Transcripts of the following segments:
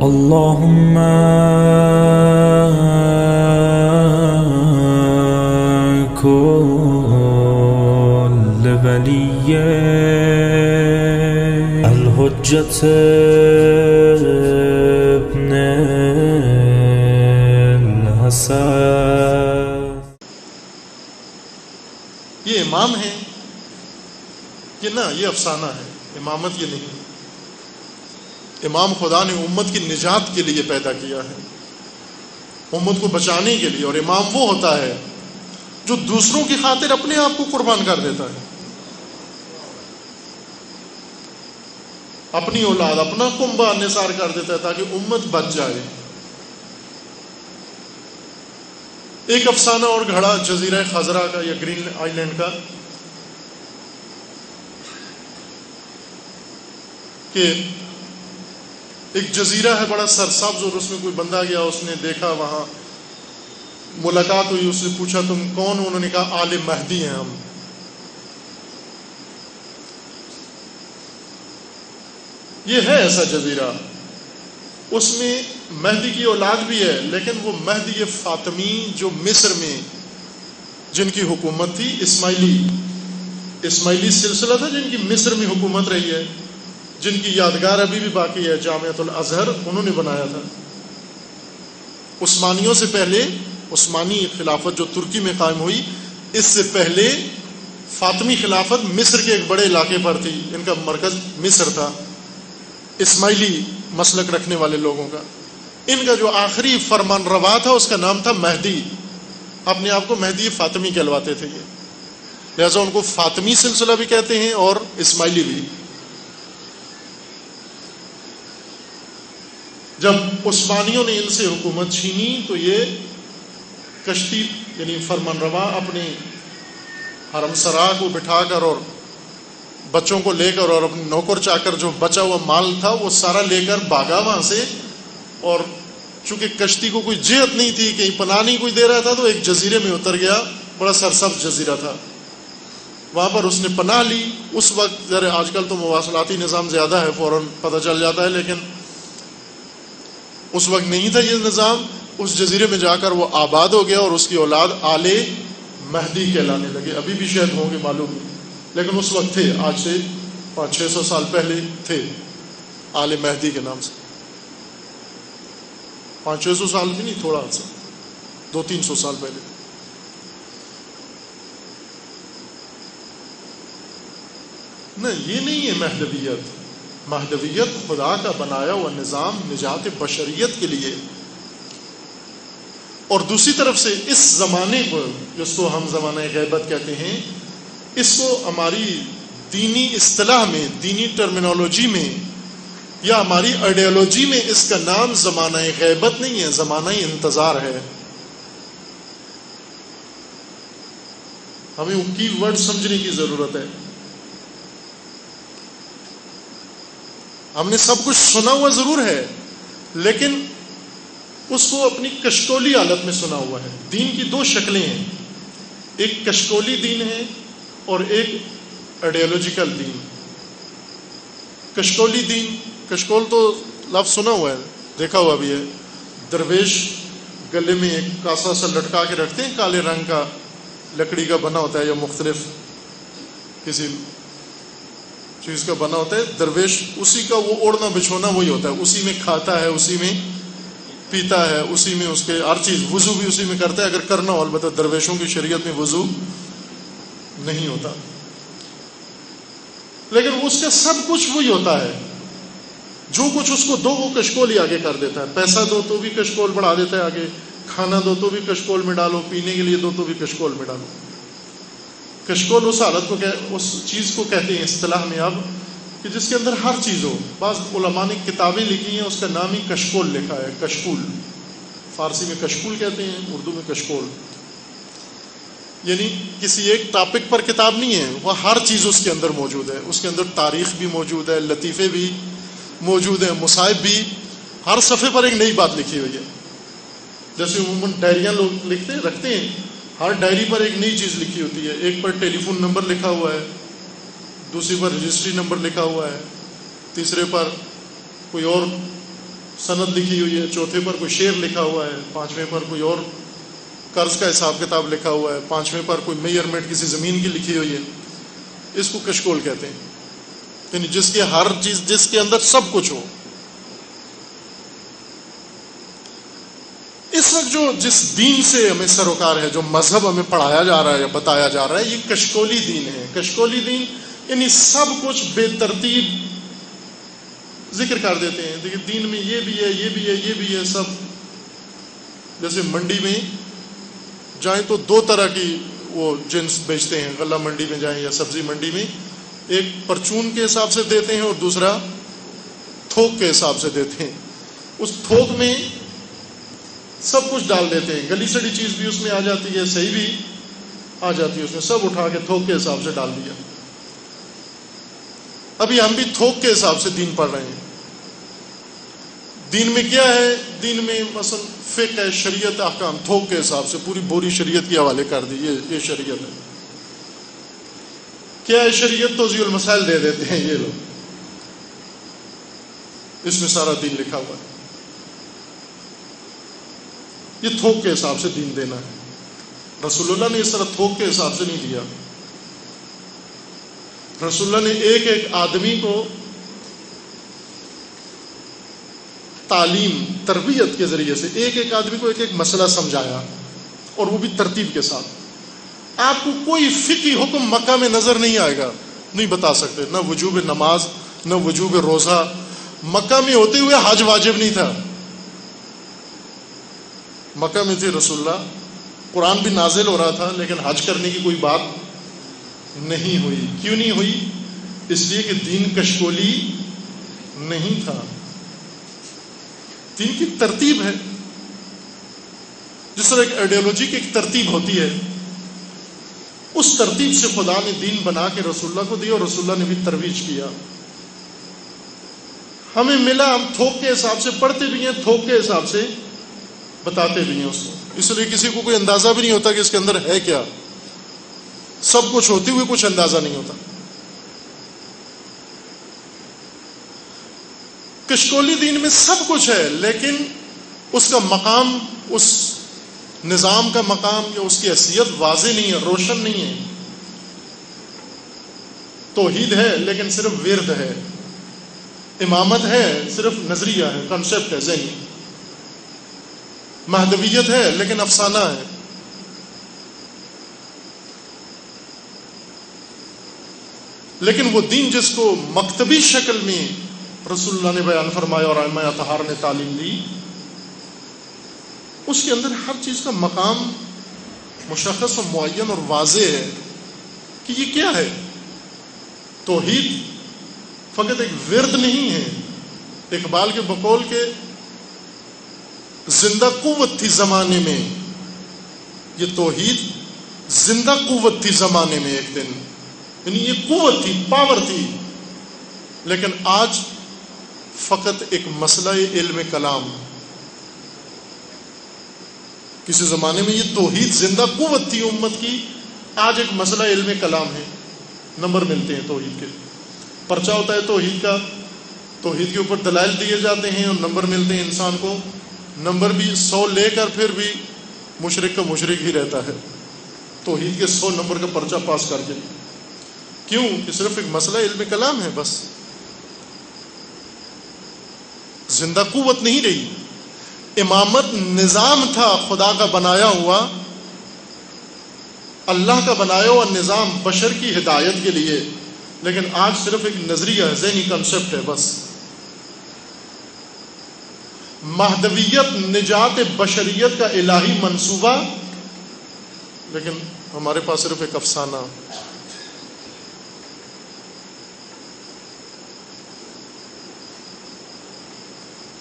اللهم كل ولي الحجة ابن الحسن. یہ امام ہے کہ نہ یہ افسانہ ہے، امامت یہ نہیں. امام خدا نے امت کی نجات کے لیے پیدا کیا ہے، امت کو بچانے کے لیے. اور امام وہ ہوتا ہے جو دوسروں کی خاطر اپنے آپ کو قربان کر دیتا ہے، اپنی اولاد، اپنا کنبہ نثار کر دیتا ہے تاکہ امت بچ جائے. ایک افسانہ اور گھڑا جزیرہ خزرہ کا یا گرین آئی لینڈ کا کہ ایک جزیرہ ہے بڑا سرسبز، اور اس میں کوئی بندہ گیا، اس نے دیکھا، وہاں ملاقات ہوئی، اس نے پوچھا تم کون ہو؟ انہوں نے کہا آل مہدی ہیں ہم. یہ ہے ایسا جزیرہ، اس میں مہدی کی اولاد بھی ہے، لیکن وہ مہدی فاطمی جو مصر میں جن کی حکومت تھی، اسماعیلی سلسلہ تھا جن کی مصر میں حکومت رہی ہے، جن کی یادگار ابھی بھی باقی ہے، جامعۃ الازہر انہوں نے بنایا تھا. عثمانیوں سے پہلے، عثمانی خلافت جو ترکی میں قائم ہوئی، اس سے پہلے فاطمی خلافت مصر کے ایک بڑے علاقے پر تھی، ان کا مرکز مصر تھا، اسماعیلی مسلک رکھنے والے لوگوں کا. ان کا جو آخری فرمان روا تھا اس کا نام تھا مہدی، اپنے آپ کو مہدی فاطمی کہلواتے تھے یہ، لہذا ان کو فاطمی سلسلہ بھی کہتے ہیں اور اسماعیلی بھی. جب عثمانیوں نے ان سے حکومت چھینی تو یہ کشتی یعنی فرمان روا اپنے حرم سرا کو بٹھا کر اور بچوں کو لے کر اور اپنے نوکر چاکر جو بچا ہوا مال تھا وہ سارا لے کر بھاگا وہاں سے. اور چونکہ کشتی کو کوئی جہت نہیں تھی، کہیں پناہ نہیں کوئی دے رہا تھا، تو ایک جزیرے میں اتر گیا، بڑا سرسبز جزیرہ تھا، وہاں پر اس نے پناہ لی. اس وقت ذرا آج کل تو مواصلاتی نظام زیادہ ہے، فوراً پتہ چل جاتا ہے، لیکن اس وقت نہیں تھا یہ نظام. اس جزیرے میں جا کر وہ آباد ہو گیا اور اس کی اولاد آل مہدی کہلانے لگے. ابھی بھی شاید ہوں گے، معلوم نہیں، لیکن اس وقت تھے، آج سے 500-600 سال پہلے تھے آل مہدی کے نام سے. 500-600 سال بھی نہیں، تھوڑا سا 200-300 سال پہلے. نہ یہ نہیں ہے مہدویت. مہدویت خدا کا بنایا ہوا نظام نجات بشریت کے لیے. اور دوسری طرف سے اس زمانے کو، جس کو ہم زمانہ غیبت کہتے ہیں، اس کو ہماری دینی اصطلاح میں، دینی ٹرمینالوجی میں یا ہماری آئیڈیالوجی میں اس کا نام زمانہ غیبت نہیں ہے، زمانہ انتظار ہے. ہمیں ان کی ورڈ سمجھنے کی ضرورت ہے. ہم نے سب کچھ سنا ہوا ضرور ہے، لیکن اس کو اپنی کشکولی حالت میں سنا ہوا ہے. دین کی دو شکلیں ہیں، ایک کشکولی دین ہے اور ایک آئیڈیالوجیکل دین. کشکولی دین، کشکول تو لفظ سنا ہوا ہے، دیکھا ہوا بھی ہے. درویش گلے میں ایک کاسا سا لٹکا کے رکھتے ہیں، کالے رنگ کا، لکڑی کا بنا ہوتا ہے یا مختلف کسی چیز کا بنا ہوتا ہے. درویش اسی کا وہ اوڑھنا بچھونا وہی ہوتا ہے، اسی میں کھاتا ہے، اسی میں پیتا ہے، اسی میں اس کے ہر چیز، وضو بھی اسی میں کرتا ہے اگر کرنا ہو. البتہ درویشوں کی شریعت میں وضو نہیں ہوتا، لیکن اس کا سب کچھ وہی ہوتا ہے. جو کچھ اس کو دو وہ کشکول ہی آگے کر دیتا ہے. پیسہ دو تو بھی کشکول بڑھا دیتا ہے آگے، کھانا دو تو بھی کشکول میں ڈالو، پینے کے لیے دو تو بھی کشکول میں ڈالو. کشکول اس حالت کو اس چیز کو کہتے ہیں اصطلاح میں اب کہ جس کے اندر ہر چیز ہو. بعض علماء نے کتابیں لکھی ہیں، اس کا نام ہی کشکول لکھا ہے. کشکول، فارسی میں کشکول کہتے ہیں، اردو میں کشکول. یعنی کسی ایک ٹاپک پر کتاب نہیں ہے، وہ ہر چیز اس کے اندر موجود ہے. اس کے اندر تاریخ بھی موجود ہے، لطیفے بھی موجود ہیں، مصائب بھی. ہر صفحے پر ایک نئی بات لکھی ہوئی ہے. جیسے عموماً ڈائریاں لوگ رکھتے ہیں، ہر ڈائری پر ایک نئی چیز لکھی ہوتی ہے. ایک پر ٹیلی فون نمبر لکھا ہوا ہے، دوسری پر رجسٹری نمبر لکھا ہوا ہے، تیسرے پر کوئی اور سند لکھی ہوئی ہے، چوتھے پر کوئی شعر لکھا ہوا ہے، پانچویں پر کوئی اور قرض کا حساب کتاب لکھا ہوا ہے، پانچویں پر کوئی میئرمنٹ کسی زمین کی لکھی ہوئی ہے، اس کو کشکول کہتے ہیں. یعنی جس کے ہر چیز، جس کے اندر سب کچھ ہو. اس وقت جس دین سے ہمیں سروکار ہے، جو مذہب ہمیں پڑھایا جا رہا ہے یا بتایا جا رہا ہے، یہ کشکولی دین ہے. کشکولی دین یعنی سب کچھ بے ترتیب ذکر کر دیتے ہیں. دیکھیں دین میں یہ بھی ہے، یہ بھی ہے، یہ بھی ہے. سب جیسے منڈی میں جائیں تو دو طرح کی وہ جنس بیچتے ہیں. غلہ منڈی میں جائیں یا سبزی منڈی میں، ایک پرچون کے حساب سے دیتے ہیں اور دوسرا تھوک کے حساب سے دیتے ہیں. اس تھوک میں سب کچھ ڈال دیتے ہیں، گلی سڑی چیز بھی اس میں آ جاتی ہے، صحیح بھی آ جاتی ہے، اس میں سب اٹھا کے تھوک کے حساب سے ڈال دیا. ابھی ہم بھی تھوک کے حساب سے دین پڑھ رہے ہیں. دین میں کیا ہے؟ دین میں مثلا فقہ ہے، شریعت احکام تھوک کے حساب سے پوری بوری شریعت کے حوالے کر دی. یہ شریعت ہے. کیا ہے شریعت؟ توضیح المسائل دے دیتے ہیں یہ لوگ، اس میں سارا دین لکھا ہوا ہے. یہ تھوک کے حساب سے دین دینا ہے. رسول اللہ نے اس طرح تھوک کے حساب سے نہیں دیا. رسول اللہ نے ایک ایک آدمی کو تعلیم، تربیت کے ذریعے سے ایک ایک آدمی کو ایک ایک مسئلہ سمجھایا، اور وہ بھی ترتیب کے ساتھ. آپ کو کوئی فقہی حکم مکہ میں نظر نہیں آئے گا، نہیں بتا سکتے. نہ وجوب نماز، نہ وجوب روزہ. مکہ میں ہوتے ہوئے حج واجب نہیں تھا. مکہ میں تھے رسول اللہ، قرآن بھی نازل ہو رہا تھا، لیکن حج کرنے کی کوئی بات نہیں ہوئی. کیوں نہیں ہوئی؟ اس لیے کہ دین کشکولی نہیں تھا. دین کی ترتیب ہے. جس طرح ایک آئیڈیالوجی کی ایک ترتیب ہوتی ہے، اس ترتیب سے خدا نے دین بنا کے رسول اللہ کو دیا، اور رسول اللہ نے بھی ترویج کیا. ہمیں ملا، ہم تھوک کے حساب سے پڑھتے بھی ہیں، تھوک کے حساب سے بتاتے بھی ہیں اس کو. اس لیے کسی کو کوئی اندازہ بھی نہیں ہوتا کہ اس کے اندر ہے کیا. سب کچھ ہوتے ہوئے کچھ اندازہ نہیں ہوتا. کشکولی دین میں سب کچھ ہے، لیکن اس کا مقام، اس نظام کا مقام یا اس کی حیثیت واضح نہیں ہے، روشن نہیں ہے. توحید ہے لیکن صرف ورد ہے. امامت ہے صرف نظریہ ہے، کنسپٹ ہے ذہنی. مہدویت ہے لیکن افسانہ ہے. لیکن وہ دین جس کو مکتبی شکل میں رسول اللہ نے بیان فرمایا اور ائمہ اطہار نے تعلیم دی، اس کے اندر ہر چیز کا مقام مشخص و معین اور واضح ہے کہ یہ کیا ہے. توحید فقط ایک ورد نہیں ہے. اقبال کے بقول کے زندہ قوت تھی زمانے میں. یہ توحید زندہ قوت تھی زمانے میں ایک دن، یعنی یہ قوت تھی، پاور تھی. لیکن آج فقط ایک مسئلہ علم کلام. کسی زمانے میں یہ توحید زندہ قوت تھی امت کی، آج ایک مسئلہ علم کلام ہے. نمبر ملتے ہیں توحید کے، پرچہ ہوتا ہے توحید کا، توحید کے اوپر دلائل دیے جاتے ہیں اور نمبر ملتے ہیں انسان کو. نمبر بھی 100 لے کر پھر بھی مشرک کا مشرک ہی رہتا ہے توحید کے 100 نمبر کا پرچہ پاس کر کے. کیوں؟ کہ صرف ایک مسئلہ علم کلام ہے بس. زندہ قوت نہیں رہی. امامت نظام تھا خدا کا بنایا ہوا، اللہ کا بنایا ہوا نظام بشر کی ہدایت کے لیے، لیکن آج صرف ایک نظریہ ہے، ذہنی کنسپٹ ہے بس. مہدویت نجات بشریت کا الہی منصوبہ، لیکن ہمارے پاس صرف ایک افسانہ.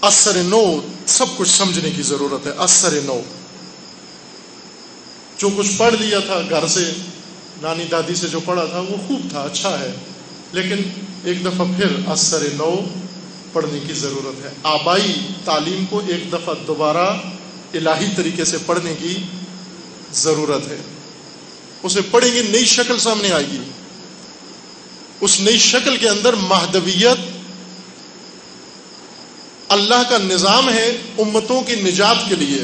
اثر نو، سب کچھ سمجھنے کی ضرورت ہے. اثر نو، جو کچھ پڑھ لیا تھا گھر سے، نانی دادی سے جو پڑھا تھا وہ خوب تھا، اچھا ہے، لیکن ایک دفعہ پھر اثر نو پڑھنے کی ضرورت ہے. آبائی تعلیم کو ایک دفعہ دوبارہ الہی طریقے سے پڑھنے کی ضرورت ہے. اسے پڑھیں گے، نئی شکل سامنے آئے گی. اس نئی شکل کے اندر مہدویت اللہ کا نظام ہے امتوں کی نجات کے لیے.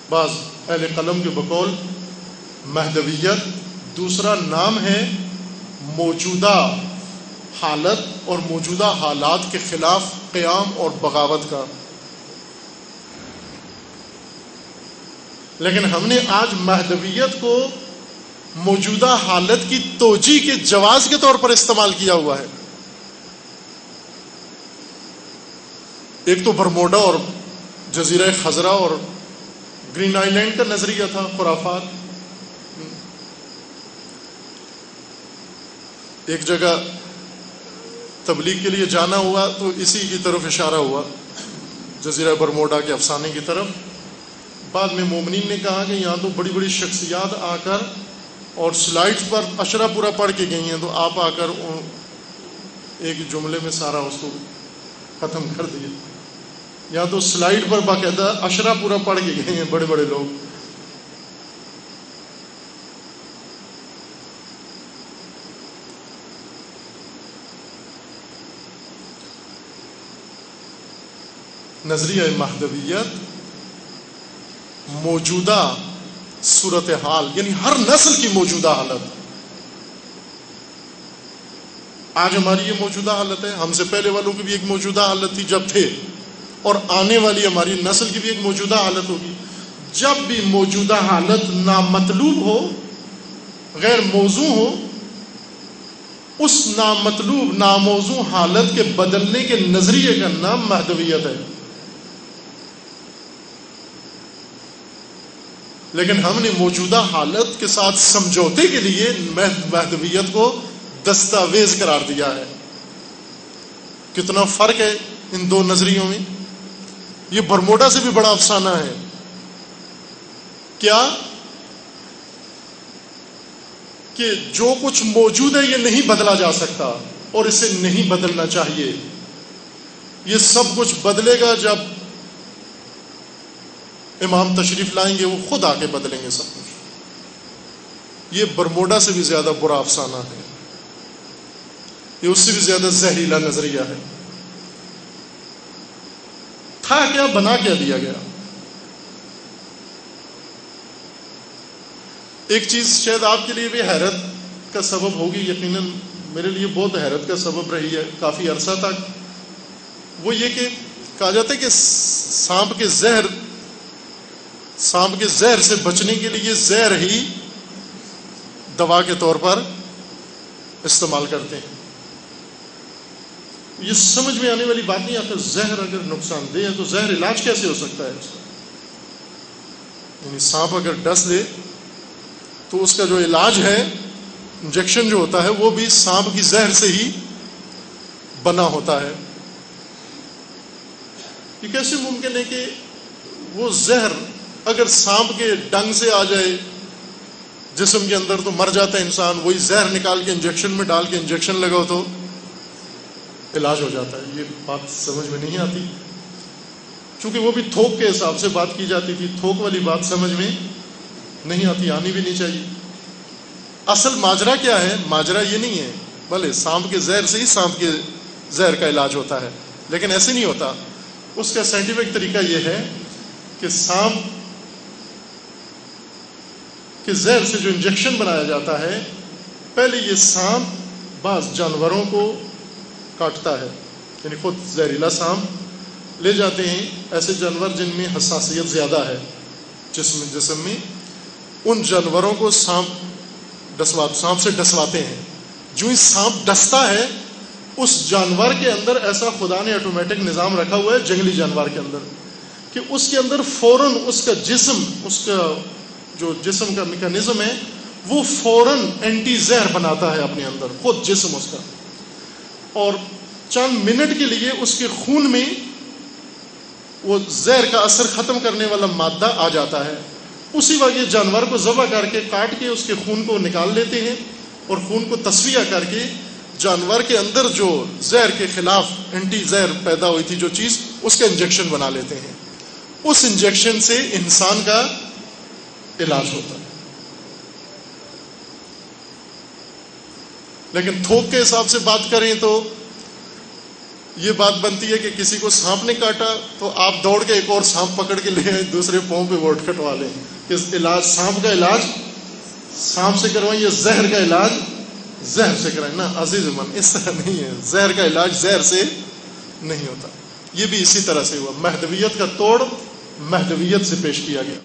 بعض اہل قلم کے بقول مہدویت دوسرا نام ہے موجودہ حالت اور موجودہ حالات کے خلاف قیام اور بغاوت کا. لیکن ہم نے آج مہدویت کو موجودہ حالت کی توجیہ کے جواز کے طور پر استعمال کیا ہوا ہے. ایک تو برموڈا اور جزیرہ خزرہ اور گرین آئی لینڈ کا نظریہ تھا، خرافات. ایک جگہ تبلیغ کے لیے جانا ہوا تو اسی کی طرف اشارہ ہوا، جزیرہ برموڈا کے افسانے کی طرف. بعد میں مومنین نے کہا کہ یہاں تو بڑی بڑی شخصیات آ کر اور سلائڈز پر اشرا پورا پڑھ کے گئی ہیں، تو آپ آ کر ایک جملے میں سارا اس کو ختم کر دیے. یہاں تو سلائڈ پر باقاعدہ اشرا پورا پڑھ کے گئے ہیں بڑے بڑے لوگ. نظریہ مہدویت موجودہ صورتحال یعنی ہر نسل کی موجودہ حالت. آج ہماری یہ موجودہ حالت ہے، ہم سے پہلے والوں کی بھی ایک موجودہ حالت تھی جب تھے، اور آنے والی ہماری نسل کی بھی ایک موجودہ حالت ہوگی. جب بھی موجودہ حالت نامطلوب ہو، غیر موزوں ہو، اس نامطلوب ناموزوں حالت کے بدلنے کے نظریے کا نام مہدویت ہے. لیکن ہم نے موجودہ حالت کے ساتھ سمجھوتے کے لیے مہدویت کو دستاویز قرار دیا ہے. کتنا فرق ہے ان دو نظریوں میں. یہ برموڈا سے بھی بڑا افسانہ ہے. کیا کہ جو کچھ موجود ہے یہ نہیں بدلا جا سکتا اور اسے نہیں بدلنا چاہیے. یہ سب کچھ بدلے گا جب امام تشریف لائیں گے، وہ خود آ کے بدلیں گے سب کچھ. یہ برموڈا سے بھی زیادہ برا افسانہ ہے. یہ اس سے بھی زیادہ زہریلا نظریہ ہے. تھا کیا، بنا کیا دیا گیا. ایک چیز شاید آپ کے لیے بھی حیرت کا سبب ہوگی، یقیناً میرے لیے بہت حیرت کا سبب رہی ہے کافی عرصہ تک. وہ یہ کہ کہا جاتا ہے کہ سانپ کے زہر سے بچنے کے لیے زہر ہی دوا کے طور پر استعمال کرتے ہیں. یہ سمجھ میں آنے والی بات نہیں. آخر زہر اگر نقصان دہ ہے تو زہر علاج کیسے ہو سکتا ہے اس کا؟ یعنی سانپ اگر ڈس دے تو اس کا جو علاج ہے، انجیکشن جو ہوتا ہے، وہ بھی سانپ کی زہر سے ہی بنا ہوتا ہے. یہ کیسے ممکن ہے کہ وہ زہر اگر سانپ کے ڈنگ سے آ جائے جسم کے اندر تو مر جاتا ہے انسان، وہی زہر نکال کے انجیکشن میں ڈال کے انجیکشن لگاؤ تو علاج ہو جاتا ہے. یہ بات سمجھ میں نہیں آتی، چونکہ وہ بھی تھوک کے حساب سے بات کی جاتی تھی. تھوک والی بات سمجھ میں نہیں آتی، آنی بھی نہیں چاہیے. اصل ماجرا کیا ہے؟ ماجرا یہ نہیں ہے، بھلے سانپ کے زہر سے ہی سانپ کے زہر کا علاج ہوتا ہے، لیکن ایسے نہیں ہوتا. اس کا سائنٹیفک طریقہ یہ ہے کہ سانپ کے زہر سے جو انجیکشن بنایا جاتا ہے، پہلے یہ سانپ بعض جانوروں کو کاٹتا ہے، یعنی خود زہریلا سانپ لے جاتے ہیں ایسے جانور جن میں حساسیت زیادہ ہے جسم میں. ان جانوروں کو سانپ سے ڈسواتے ہیں. جو ہی سانپ ڈستا ہے، اس جانور کے اندر ایسا خدا نے آٹومیٹک نظام رکھا ہوا ہے جنگلی جانور کے اندر کہ اس کے اندر فوراً اس کا جسم، اس کا جو جسم کا میکانزم ہے، وہ فوراً اینٹی زہر بناتا ہے اپنے اندر، خود جسم اس کا. اور چند منٹ کے لیے اس کے خون میں وہ زہر کا اثر ختم کرنے والا مادہ آ جاتا ہے. اسی وقت یہ جانور کو ذبح کر کے کاٹ کے اس کے خون کو نکال لیتے ہیں اور خون کو تصفیہ کر کے جانور کے اندر جو زہر کے خلاف اینٹی زہر پیدا ہوئی تھی جو چیز، اس کا انجیکشن بنا لیتے ہیں. اس انجیکشن سے انسان کا علاج ہوتا ہے. لیکن تھوک کے حساب سے بات کریں تو یہ بات بنتی ہے کہ کسی کو سانپ نے کاٹا تو آپ دوڑ کے ایک اور سانپ پکڑ کے لے آئیں، دوسرے پاؤں پہ ووٹ کٹوا لیں کہ علاج سانپ کا علاج سانپ سے کروائیں، یا زہر کا علاج زہر سے کرائیں. نا عزیز من، اس طرح نہیں ہے. زہر کا علاج زہر سے نہیں ہوتا. یہ بھی اسی طرح سے ہوا. مہدویت کا توڑ مہدویت سے پیش کیا گیا.